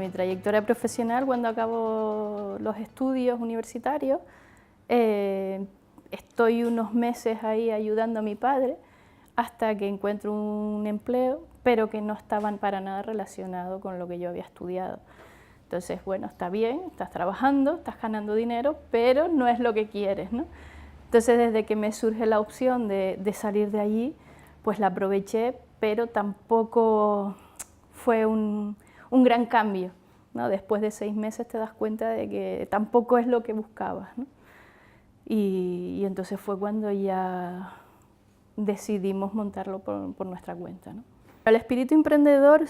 mi trayectoria profesional, cuando acabo los estudios universitarios, estoy unos meses ahí ayudando a mi padre hasta que encuentro un empleo, pero que no estaban para nada relacionado con lo que yo había estudiado. Entonces, bueno, está bien, estás trabajando, estás ganando dinero, pero no es lo que quieres, ¿no? Entonces, desde que me surge la opción de salir de allí, pues la aproveché, pero tampoco fue un gran cambio, ¿no? Después de 6 meses te das cuenta de que tampoco es lo que buscabas, ¿no? Y entonces fue cuando ya decidimos montarlo por nuestra cuenta, ¿no? El espíritu emprendedor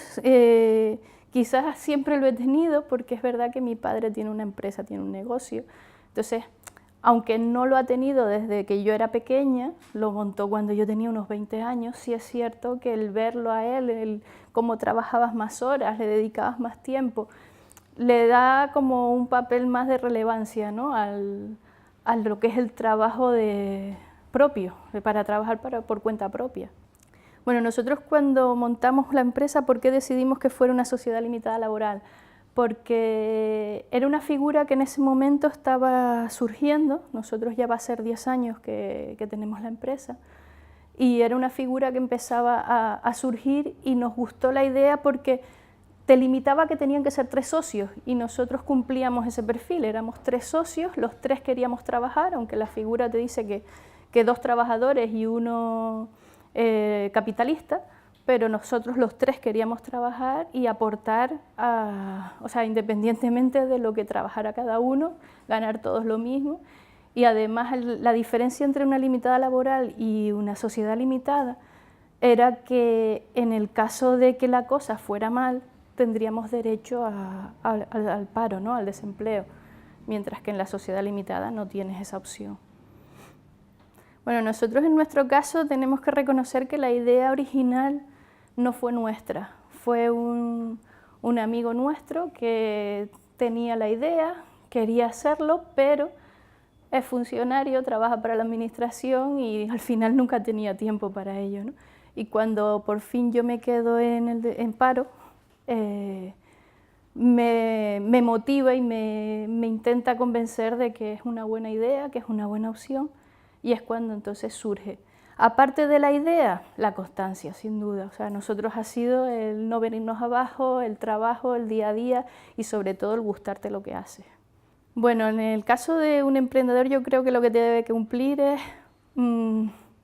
quizás siempre lo he tenido, porque es verdad que mi padre tiene una empresa, tiene un negocio. Entonces, aunque no lo ha tenido desde que yo era pequeña, lo montó cuando yo tenía unos 20 años, sí es cierto que el verlo a él, el cómo trabajabas más horas, le dedicabas más tiempo, le da como un papel más de relevancia, ¿no? a lo que es el trabajo propio, para trabajar por cuenta propia. Bueno, nosotros cuando montamos la empresa, ¿por qué decidimos que fuera una sociedad limitada laboral? Porque era una figura que en ese momento estaba surgiendo, nosotros ya va a ser 10 años que tenemos la empresa, y era una figura que empezaba a surgir y nos gustó la idea porque te limitaba que tenían que ser 3 socios y nosotros cumplíamos ese perfil, éramos 3 socios, los 3 queríamos trabajar, aunque la figura te dice que 2 trabajadores y 1 capitalista, pero nosotros los 3 queríamos trabajar y aportar, o sea, independientemente de lo que trabajara cada uno, ganar todos lo mismo. Y además la diferencia entre una limitada laboral y una sociedad limitada era que en el caso de que la cosa fuera mal, tendríamos derecho al paro, ¿no? Al desempleo, mientras que en la sociedad limitada no tienes esa opción. Bueno, nosotros en nuestro caso tenemos que reconocer que la idea original no fue nuestra, fue un amigo nuestro que tenía la idea, quería hacerlo, pero es funcionario, trabaja para la administración y al final nunca tenía tiempo para ello, ¿no? Y cuando por fin yo me quedo en paro, me motiva y me intenta convencer de que es una buena idea, que es una buena opción, y es cuando entonces surge. Aparte de la idea, la constancia, sin duda. O sea, nosotros ha sido el no venirnos abajo, el trabajo, el día a día y sobre todo el gustarte lo que haces. Bueno, en el caso de un emprendedor yo creo que lo que debe cumplir es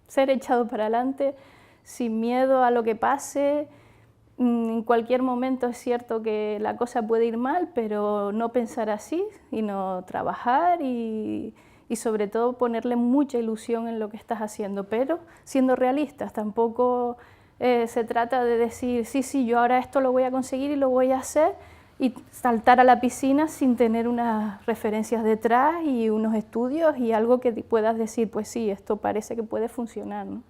ser echado para adelante, sin miedo a lo que pase. En cualquier momento es cierto que la cosa puede ir mal, pero no pensar así, sino trabajar y sobre todo ponerle mucha ilusión en lo que estás haciendo, pero siendo realistas. Tampoco se trata de decir, sí, yo ahora esto lo voy a conseguir y lo voy a hacer, y saltar a la piscina sin tener unas referencias detrás y unos estudios y algo que puedas decir, pues sí, esto parece que puede funcionar, ¿no?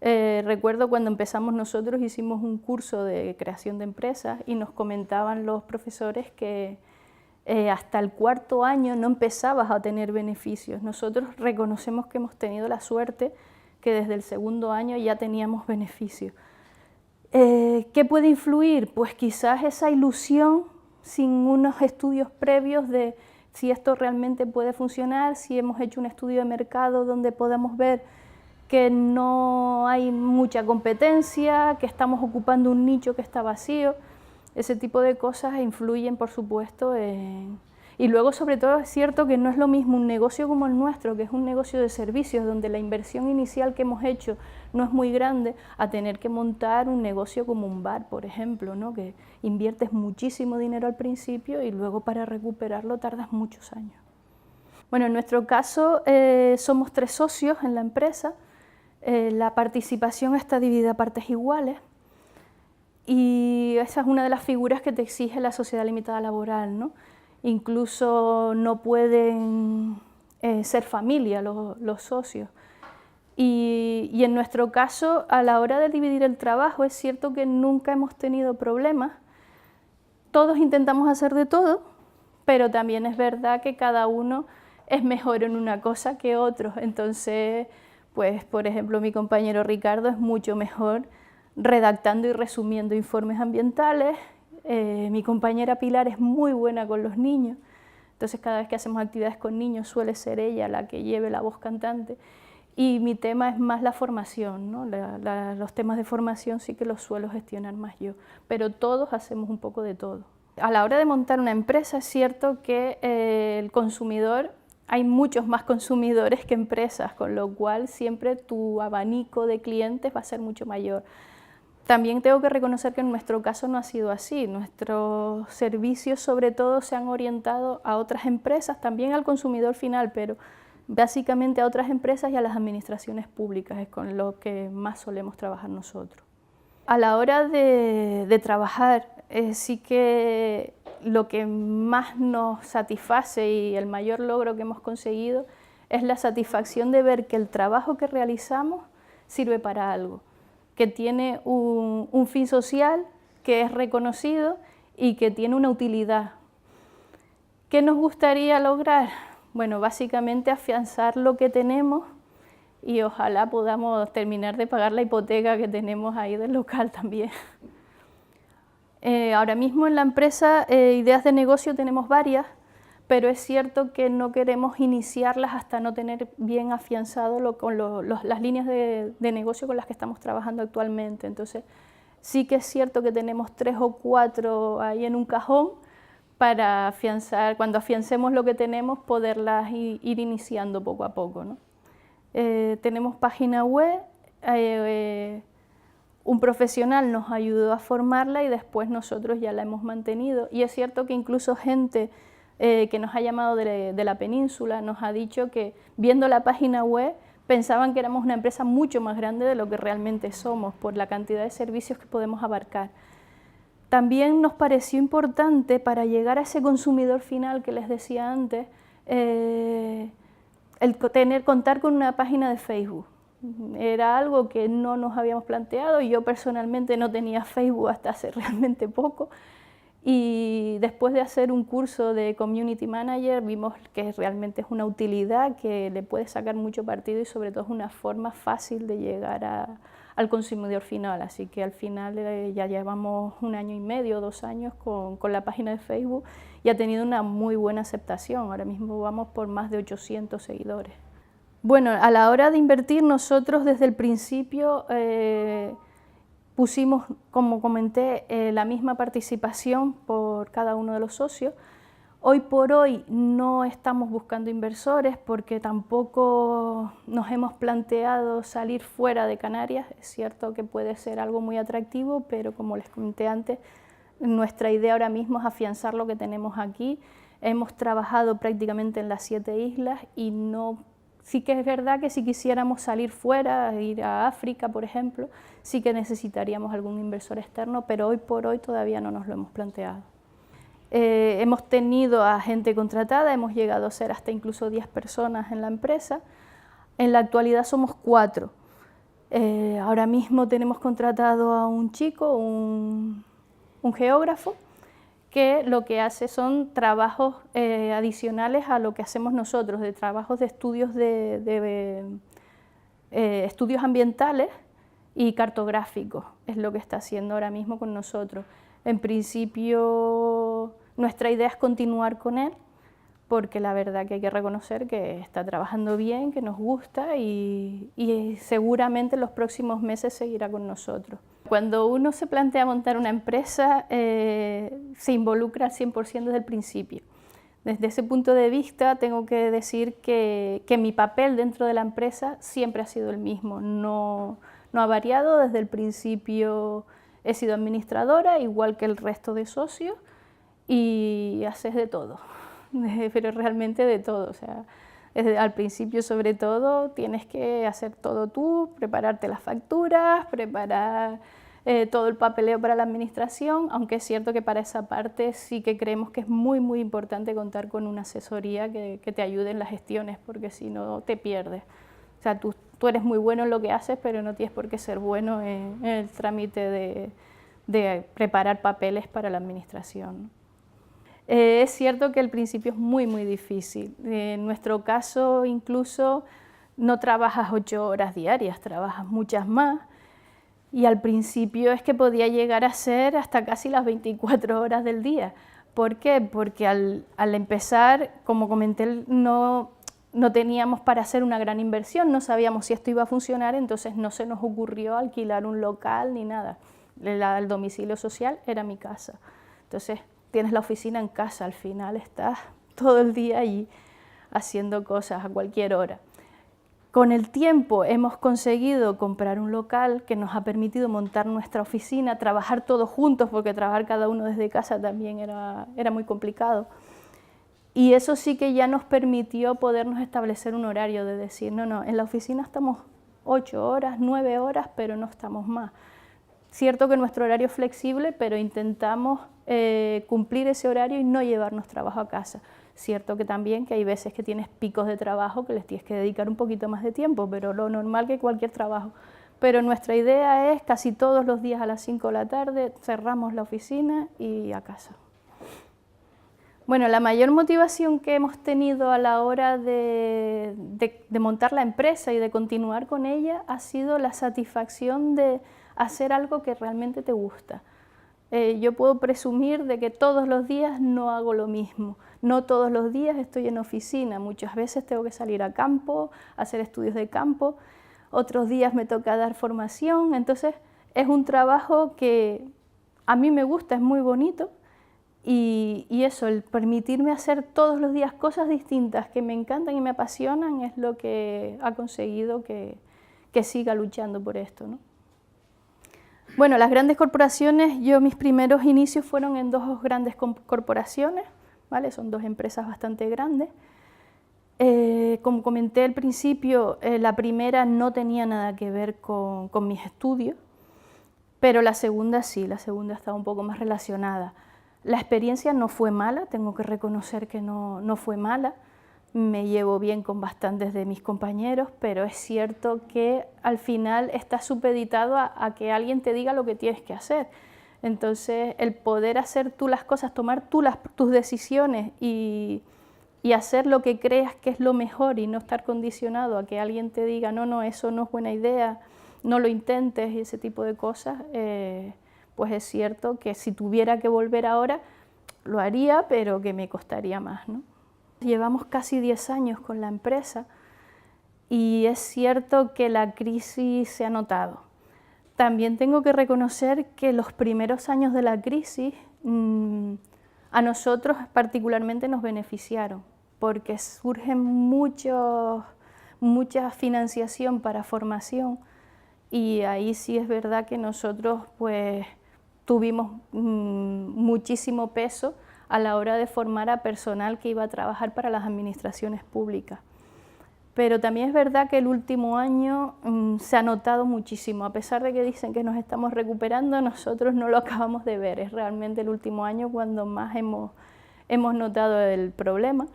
Recuerdo cuando empezamos nosotros hicimos un curso de creación de empresas y nos comentaban los profesores que hasta el 4.º año no empezabas a tener beneficios. Nosotros reconocemos que hemos tenido la suerte que desde el 2.º año ya teníamos beneficios. ¿Qué puede influir? Pues quizás esa ilusión sin unos estudios previos de si esto realmente puede funcionar, si hemos hecho un estudio de mercado donde podamos ver que no hay mucha competencia, que estamos ocupando un nicho que está vacío. Ese tipo de cosas influyen, por supuesto, y luego, sobre todo, es cierto que no es lo mismo un negocio como el nuestro, que es un negocio de servicios, donde la inversión inicial que hemos hecho no es muy grande, a tener que montar un negocio como un bar, por ejemplo, ¿no? Que inviertes muchísimo dinero al principio y luego para recuperarlo tardas muchos años. Bueno, en nuestro caso somos 3 socios en la empresa, la participación está dividida a partes iguales, y esa es una de las figuras que te exige la sociedad limitada laboral, ¿no? Incluso no pueden ser familia los socios. Y en nuestro caso, a la hora de dividir el trabajo, es cierto que nunca hemos tenido problemas. Todos intentamos hacer de todo, pero también es verdad que cada uno es mejor en una cosa que otro. Entonces, pues, por ejemplo, mi compañero Ricardo es mucho mejor redactando y resumiendo informes ambientales, Mi compañera Pilar es muy buena con los niños, entonces cada vez que hacemos actividades con niños suele ser ella la que lleve la voz cantante. Y mi tema es más la formación, ¿no? Los temas de formación sí que los suelo gestionar más yo, pero todos hacemos un poco de todo. A la hora de montar una empresa es cierto que el consumidor, hay muchos más consumidores que empresas, con lo cual siempre tu abanico de clientes va a ser mucho mayor. También tengo que reconocer que en nuestro caso no ha sido así. Nuestros servicios sobre todo se han orientado a otras empresas, también al consumidor final, pero básicamente a otras empresas y a las administraciones públicas, es con lo que más solemos trabajar nosotros. A la hora de trabajar, sí que lo que más nos satisface y el mayor logro que hemos conseguido es la satisfacción de ver que el trabajo que realizamos sirve para algo, que tiene un fin social, que es reconocido y que tiene una utilidad. ¿Qué nos gustaría lograr? Bueno, básicamente afianzar lo que tenemos y ojalá podamos terminar de pagar la hipoteca que tenemos ahí del local también. Ahora mismo en la empresa ideas de negocio tenemos varias, pero es cierto que no queremos iniciarlas hasta no tener bien afianzado las líneas de negocio con las que estamos trabajando actualmente. Entonces sí que es cierto que tenemos 3 o 4 ahí en un cajón, para afianzar, cuando afiancemos lo que tenemos, poderlas ir iniciando poco a poco, ¿no? Tenemos página web, un profesional nos ayudó a formarla y después nosotros ya la hemos mantenido. Y es cierto que incluso gente que nos ha llamado de la península nos ha dicho que viendo la página web pensaban que éramos una empresa mucho más grande de lo que realmente somos por la cantidad de servicios que podemos abarcar. También nos pareció importante para llegar a ese consumidor final que les decía antes, contar con una página de Facebook. Era algo que no nos habíamos planteado y yo personalmente no tenía Facebook hasta hace realmente poco. Y después de hacer un curso de Community Manager vimos que realmente es una utilidad que le puede sacar mucho partido y sobre todo es una forma fácil de llegar al consumidor final, así que al final ya llevamos 1 año y medio, 2 años con la página de Facebook y ha tenido una muy buena aceptación. Ahora mismo vamos por más de 800 seguidores. Bueno, a la hora de invertir nosotros desde el principio pusimos, como comenté, la misma participación por cada uno de los socios. Hoy por hoy no estamos buscando inversores porque tampoco nos hemos planteado salir fuera de Canarias. Es cierto que puede ser algo muy atractivo, pero como les comenté antes, nuestra idea ahora mismo es afianzar lo que tenemos aquí. Hemos trabajado prácticamente en las 7 islas y sí que es verdad que si quisiéramos salir fuera, ir a África, por ejemplo, sí que necesitaríamos algún inversor externo, pero hoy por hoy todavía no nos lo hemos planteado. Hemos tenido a gente contratada, hemos llegado a ser hasta incluso 10 personas en la empresa. En la actualidad somos 4. Ahora mismo tenemos contratado a un chico, un geógrafo, que lo que hace son trabajos adicionales a lo que hacemos nosotros, de trabajos de estudios, estudios ambientales y cartográficos, es lo que está haciendo ahora mismo con nosotros. En principio, nuestra idea es continuar con él, porque la verdad que hay que reconocer que está trabajando bien, que nos gusta y seguramente en los próximos meses seguirá con nosotros. Cuando uno se plantea montar una empresa, se involucra al 100% desde el principio. Desde ese punto de vista tengo que decir que mi papel dentro de la empresa siempre ha sido el mismo, no ha variado. Desde el principio he sido administradora, igual que el resto de socios, y haces de todo, pero realmente de todo. O sea, al principio sobre todo tienes que hacer todo tú, prepararte las facturas, preparar todo el papeleo para la administración, aunque es cierto que para esa parte sí que creemos que es muy muy importante contar con una asesoría que te ayude en las gestiones, porque si no te pierdes. O sea, tú eres muy bueno en lo que haces, pero no tienes por qué ser bueno en el trámite de preparar papeles para la administración. Es cierto que al principio es muy muy difícil. En nuestro caso incluso no trabajas 8 horas diarias, trabajas muchas más. Y al principio es que podía llegar a ser hasta casi las 24 horas del día. ¿Por qué? Porque al empezar, como comenté, no teníamos para hacer una gran inversión, no sabíamos si esto iba a funcionar, entonces no se nos ocurrió alquilar un local ni nada. El domicilio social era mi casa. Entonces tienes la oficina en casa, al final estás todo el día allí haciendo cosas a cualquier hora. Con el tiempo hemos conseguido comprar un local que nos ha permitido montar nuestra oficina, trabajar todos juntos, porque trabajar cada uno desde casa también era muy complicado. Y eso sí que ya nos permitió podernos establecer un horario de decir, no, en la oficina estamos 8 horas, 9 horas, pero no estamos más. Cierto que nuestro horario es flexible, pero intentamos cumplir ese horario y no llevarnos trabajo a casa. Cierto que también que hay veces que tienes picos de trabajo que les tienes que dedicar un poquito más de tiempo, pero lo normal que cualquier trabajo. Pero nuestra idea es casi todos los días a las 5 de la tarde cerramos la oficina y a casa. Bueno, la mayor motivación que hemos tenido a la hora de montar la empresa y de continuar con ella ha sido la satisfacción de hacer algo que realmente te gusta. Yo puedo presumir de que todos los días no hago lo mismo, no todos los días estoy en oficina, muchas veces tengo que salir a campo, hacer estudios de campo, otros días me toca dar formación, entonces es un trabajo que a mí me gusta, es muy bonito y eso, el permitirme hacer todos los días cosas distintas que me encantan y me apasionan es lo que ha conseguido que siga luchando por esto, ¿no? Bueno, las grandes corporaciones, mis primeros inicios fueron en 2 grandes corporaciones, ¿vale? Son 2 empresas bastante grandes. Como comenté al principio, la primera no tenía nada que ver con mis estudios, pero la segunda sí, la segunda estaba un poco más relacionada. La experiencia no fue mala, tengo que reconocer que no fue mala. Me llevo bien con bastantes de mis compañeros, pero es cierto que al final estás supeditado a que alguien te diga lo que tienes que hacer. Entonces, el poder hacer tú las cosas, tomar tú tus decisiones y hacer lo que creas que es lo mejor y no estar condicionado a que alguien te diga no, eso no es buena idea, no lo intentes y ese tipo de cosas, pues es cierto que si tuviera que volver ahora, lo haría, pero que me costaría más, ¿no? Llevamos casi 10 años con la empresa y es cierto que la crisis se ha notado. También tengo que reconocer que los primeros años de la crisis a nosotros particularmente nos beneficiaron porque surgen mucha financiación para formación y ahí sí es verdad que nosotros pues tuvimos muchísimo peso a la hora de formar a personal que iba a trabajar para las administraciones públicas. Pero también es verdad que el último año se ha notado muchísimo, a pesar de que dicen que nos estamos recuperando, nosotros no lo acabamos de ver, es realmente el último año cuando más hemos notado el problema.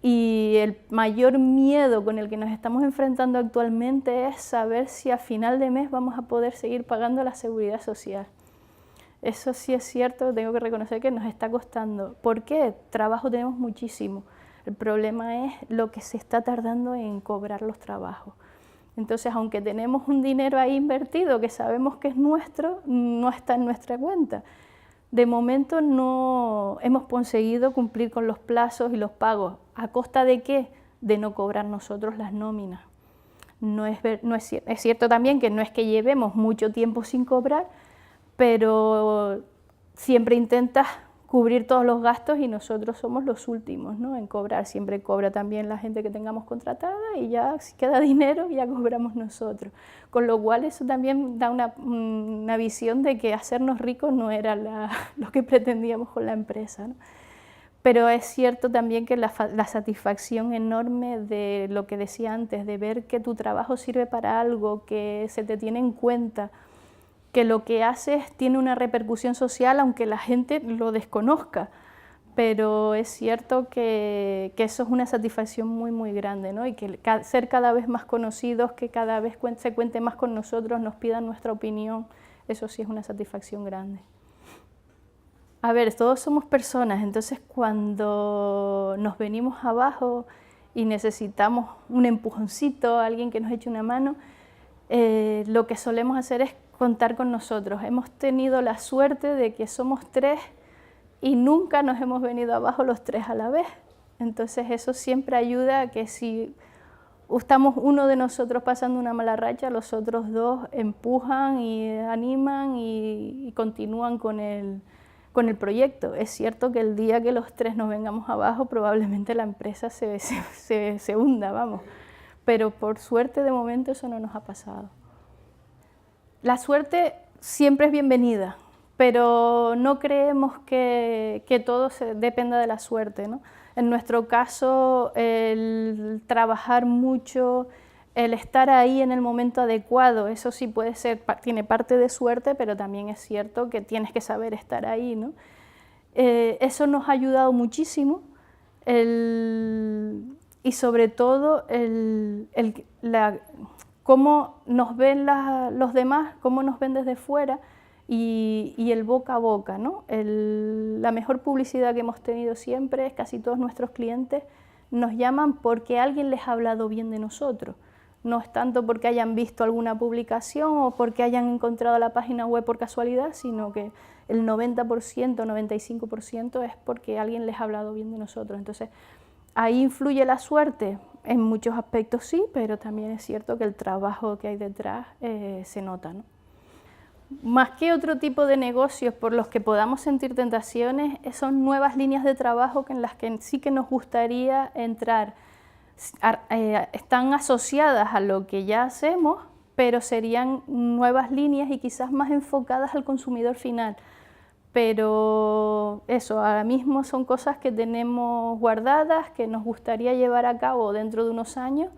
Y el mayor miedo con el que nos estamos enfrentando actualmente es saber si a final de mes vamos a poder seguir pagando la seguridad social. Eso sí es cierto, tengo que reconocer que nos está costando. ¿Por qué? Trabajo tenemos muchísimo. El problema es lo que se está tardando en cobrar los trabajos. Entonces, aunque tenemos un dinero ahí invertido que sabemos que es nuestro, no está en nuestra cuenta. De momento no hemos conseguido cumplir con los plazos y los pagos. ¿A costa de qué? De no cobrar nosotros las nóminas. Es cierto también que no es que llevemos mucho tiempo sin cobrar, pero siempre intentas cubrir todos los gastos y nosotros somos los últimos, ¿no?, en cobrar. Siempre cobra también la gente que tengamos contratada y ya si queda dinero ya cobramos nosotros. Con lo cual eso también da una visión de que hacernos ricos no era lo que pretendíamos con la empresa, ¿no? Pero es cierto también que la satisfacción enorme de lo que decía antes, de ver que tu trabajo sirve para algo, que se te tiene en cuenta, que lo que haces tiene una repercusión social aunque la gente lo desconozca, pero es cierto que eso es una satisfacción muy grande, ¿no? Y que ser cada vez más conocidos, que cada vez se cuente más con nosotros, nos pidan nuestra opinión, eso sí es una satisfacción grande. A ver, todos somos personas, entonces cuando nos venimos abajo y necesitamos un empujoncito, alguien que nos eche una mano, lo que solemos hacer es contar con nosotros. Hemos tenido la suerte de que somos 3 y nunca nos hemos venido abajo los 3 a la vez. Entonces eso siempre ayuda a que si estamos uno de nosotros pasando una mala racha, los otros 2 empujan y animan y continúan con el proyecto. Es cierto que el día que los 3 nos vengamos abajo, probablemente la empresa se hunda, vamos. Pero por suerte de momento eso no nos ha pasado. La suerte siempre es bienvenida, pero no creemos que todo dependa de la suerte, ¿no? En nuestro caso, el trabajar mucho, el estar ahí en el momento adecuado, eso sí puede ser, tiene parte de suerte, pero también es cierto que tienes que saber estar ahí, ¿no? Eso nos ha ayudado muchísimo y sobre todo cómo nos ven los demás, cómo nos ven desde fuera y el boca a boca, ¿no? La mejor publicidad que hemos tenido siempre es casi todos nuestros clientes nos llaman porque alguien les ha hablado bien de nosotros. No es tanto porque hayan visto alguna publicación o porque hayan encontrado la página web por casualidad, sino que el 90%, 95% es porque alguien les ha hablado bien de nosotros. Entonces, ahí influye la suerte, en muchos aspectos sí, pero también es cierto que el trabajo que hay detrás se nota, ¿no? Más que otro tipo de negocios por los que podamos sentir tentaciones, son nuevas líneas de trabajo en las que sí que nos gustaría entrar. Están asociadas a lo que ya hacemos, pero serían nuevas líneas y quizás más enfocadas al consumidor final. Pero eso, ahora mismo son cosas que tenemos guardadas, que nos gustaría llevar a cabo dentro de unos años,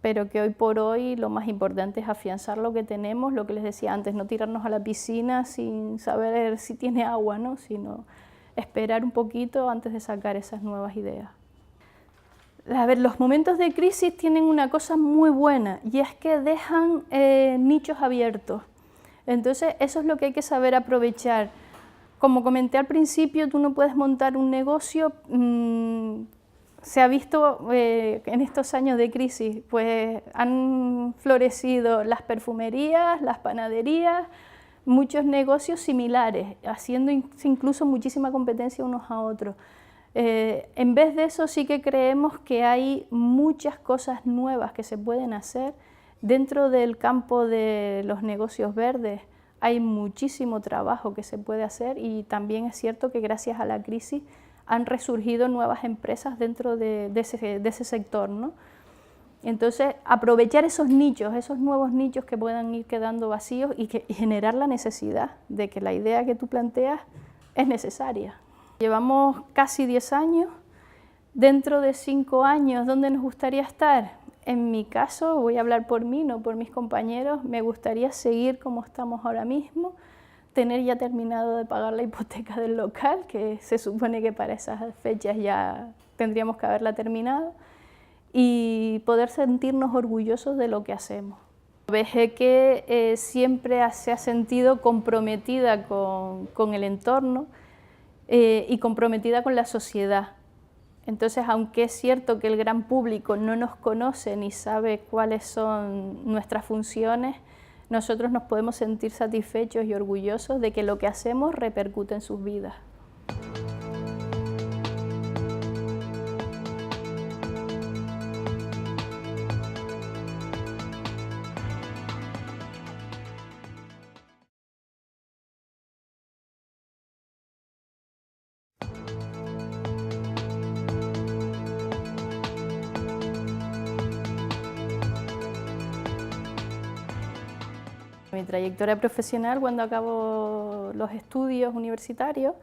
pero que hoy por hoy lo más importante es afianzar lo que tenemos, lo que les decía antes, no tirarnos a la piscina sin saber si tiene agua, ¿no? Sino esperar un poquito antes de sacar esas nuevas ideas. A ver, los momentos de crisis tienen una cosa muy buena y es que dejan nichos abiertos. Entonces eso es lo que hay que saber aprovechar. Como comenté al principio, tú no puedes montar un negocio, se ha visto en estos años de crisis, pues han florecido las perfumerías, las panaderías, muchos negocios similares, haciendo incluso muchísima competencia unos a otros. En vez de eso sí que creemos que hay muchas cosas nuevas que se pueden hacer dentro del campo de los negocios verdes. Hay muchísimo trabajo que se puede hacer y también es cierto que gracias a la crisis han resurgido nuevas empresas dentro de ese sector, ¿no? Entonces, aprovechar esos nichos, esos nuevos nichos que puedan ir quedando vacíos y generar la necesidad de que la idea que tú planteas es necesaria. Llevamos casi 10 años, dentro de 5 años, ¿dónde nos gustaría estar? En mi caso, voy a hablar por mí, no por mis compañeros, me gustaría seguir como estamos ahora mismo, tener ya terminado de pagar la hipoteca del local, que se supone que para esas fechas ya tendríamos que haberla terminado, y poder sentirnos orgullosos de lo que hacemos. BGK siempre se ha sentido comprometida con el entorno y comprometida con la sociedad. Entonces, aunque es cierto que el gran público no nos conoce ni sabe cuáles son nuestras funciones, nosotros nos podemos sentir satisfechos y orgullosos de que lo que hacemos repercute en sus vidas. Mi trayectoria profesional, cuando acabo los estudios universitarios,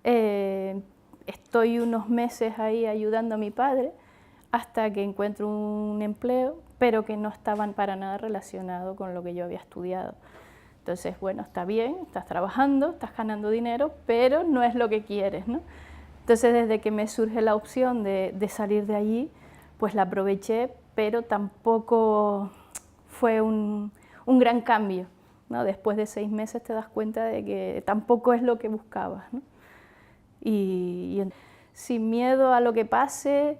estoy unos meses ahí ayudando a mi padre hasta que encuentro un empleo, pero que no estaban para nada relacionado con lo que yo había estudiado. Entonces, bueno, está bien, estás trabajando, estás ganando dinero, pero no es lo que quieres, ¿no? Entonces, desde que me surge la opción de salir de allí, pues la aproveché, pero tampoco fue un gran cambio, ¿no? Después de 6 meses te das cuenta de que tampoco es lo que buscabas, ¿no? Y sin miedo a lo que pase,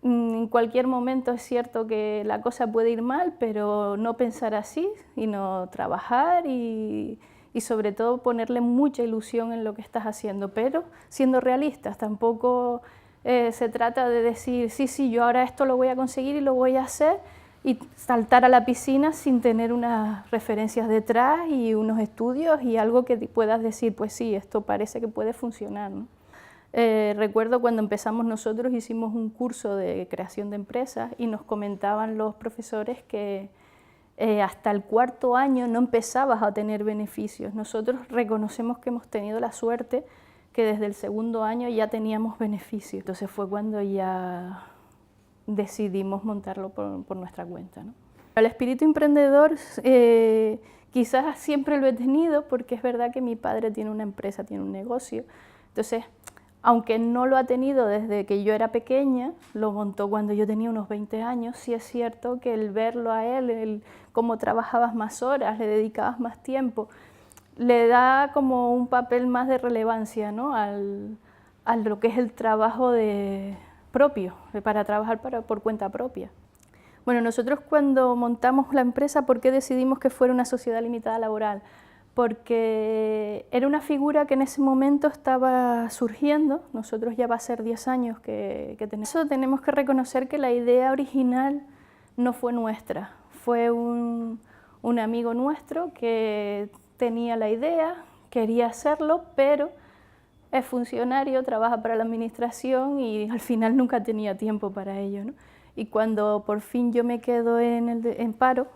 En cualquier momento es cierto que la cosa puede ir mal, pero no pensar así, sino trabajar y sobre todo ponerle mucha ilusión en lo que estás haciendo, pero siendo realistas. Tampoco se trata de decir, sí, yo ahora esto lo voy a conseguir y lo voy a hacer, y saltar a la piscina sin tener unas referencias detrás y unos estudios y algo que puedas decir, pues sí, esto parece que puede funcionar, ¿no? Recuerdo cuando empezamos nosotros hicimos un curso de creación de empresas y nos comentaban los profesores que hasta el cuarto año no empezabas a tener beneficios. Nosotros reconocemos que hemos tenido la suerte que desde el segundo año ya teníamos beneficios. Entonces fue cuando ya decidimos montarlo por nuestra cuenta, ¿no? El espíritu emprendedor quizás siempre lo he tenido porque es verdad que mi padre tiene una empresa, tiene un negocio. Entonces, aunque no lo ha tenido desde que yo era pequeña, lo montó cuando yo tenía unos 20 años, sí es cierto que el verlo a él, el cómo trabajabas más horas, le dedicabas más tiempo, le da como un papel más de relevancia, ¿no? a lo que es el trabajo propio, para trabajar por cuenta propia. Bueno, nosotros cuando montamos la empresa, ¿por qué decidimos que fuera una sociedad limitada laboral? Porque era una figura que en ese momento estaba surgiendo. Nosotros ya va a ser 10 años que tenemos. Eso tenemos que reconocer que la idea original no fue nuestra, fue un amigo nuestro que tenía la idea, quería hacerlo, pero es funcionario, trabaja para la administración y al final nunca tenía tiempo para ello, ¿no? Y cuando por fin yo me quedo en paro,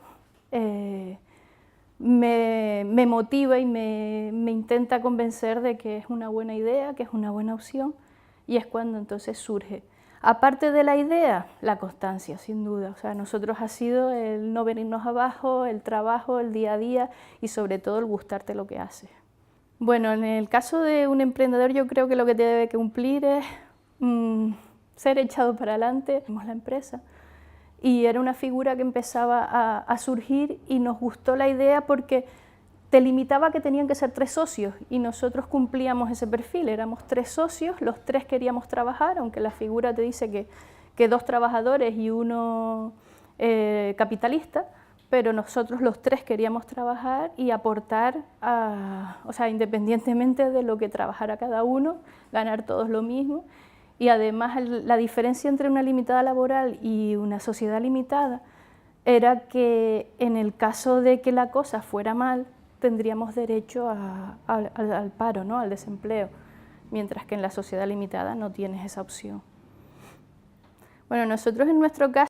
me motiva y me intenta convencer de que es una buena idea, que es una buena opción, y es cuando entonces surge. Aparte de la idea, la constancia, sin duda. O sea, nosotros ha sido el no venirnos abajo, el trabajo, el día a día y sobre todo el gustarte lo que haces. Bueno, en el caso de un emprendedor yo creo que lo que debe cumplir es ser echado para adelante. Tenemos la empresa y era una figura que empezaba a surgir y nos gustó la idea porque te limitaba a que tenían que ser 3 socios y nosotros cumplíamos ese perfil, éramos 3 socios, los 3 queríamos trabajar, aunque la figura te dice que 2 trabajadores y 1 capitalista, pero nosotros los 3 queríamos trabajar y aportar, o sea, independientemente de lo que trabajara cada uno, ganar todos lo mismo. Y además la diferencia entre una limitada laboral y una sociedad limitada era que en el caso de que la cosa fuera mal, tendríamos derecho al paro, ¿no? Al desempleo, mientras que en la sociedad limitada no tienes esa opción. Bueno, nosotros en nuestro caso